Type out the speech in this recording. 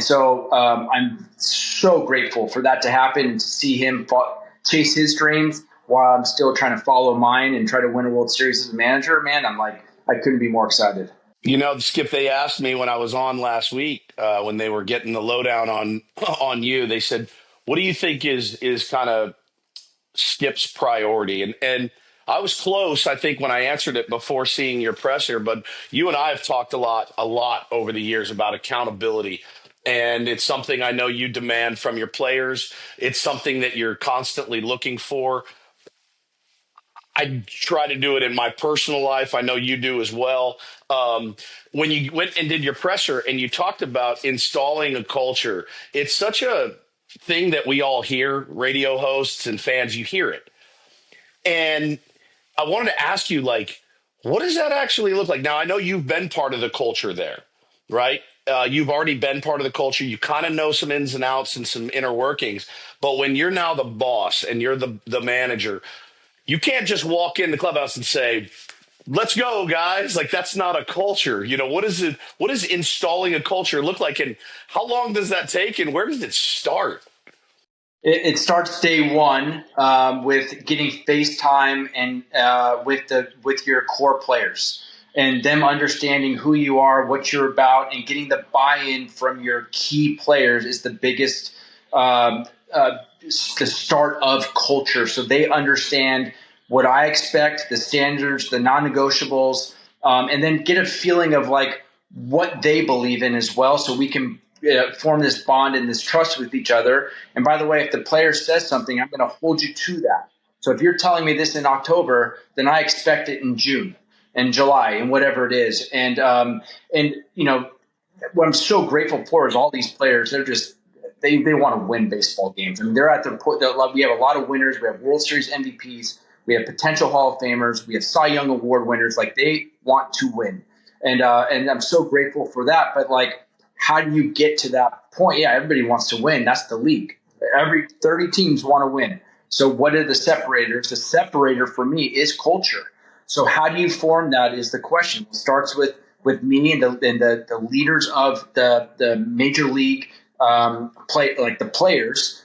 And so I'm so grateful for that to happen and to see him chase his dreams while I'm still trying to follow mine and try to win a World Series as a manager. Man, I'm like, I couldn't be more excited. You know, Skip, they asked me when I was on last week, when they were getting the lowdown on you, they said, what do you think is kind of Skip's priority? And I was close, I think, when I answered it before seeing your presser, but you and I have talked a lot over the years about accountability. And it's something I know you demand from your players. It's something that you're constantly looking for. I try to do it in my personal life. I know you do as well. When you went and did your presser and you talked about installing a culture, it's such a thing that we all hear, radio hosts and fans, you hear it. And I wanted to ask you, like, what does that actually look like? Now, I know you've been part of the culture there, right? You've already been part of the culture. You kind of know some ins and outs and some inner workings. But when you're now the boss and you're the manager, you can't just walk in the clubhouse and say, let's go, guys. Like, that's not a culture. You know, what is it? What does installing a culture look like? And how long does that take? And where does it start? It starts day one with getting FaceTime and with your core players and them understanding who you are, what you're about, and getting the buy-in from your key players is the biggest the start of culture. So they understand what I expect, the standards, the non-negotiables, and then get a feeling of like what they believe in as well. So we can form this bond and this trust with each other. And by the way, if the player says something, I'm going to hold you to that. So if you're telling me this in October, then I expect it in June and July and whatever it is. And you know, what I'm so grateful for is all these players. They're just they want to win baseball games. I mean, they're at the point that we have a lot of winners. We have World Series MVPs. We have potential Hall of Famers. We have Cy Young Award winners. Like, they want to win, and I'm so grateful for that. But like, how do you get to that point? Yeah, everybody wants to win. That's the league. Every 30 teams want to win. So what are the separators? The separator for me is culture. So how do you form that is the question. It starts with me and the leaders of the major league like the players.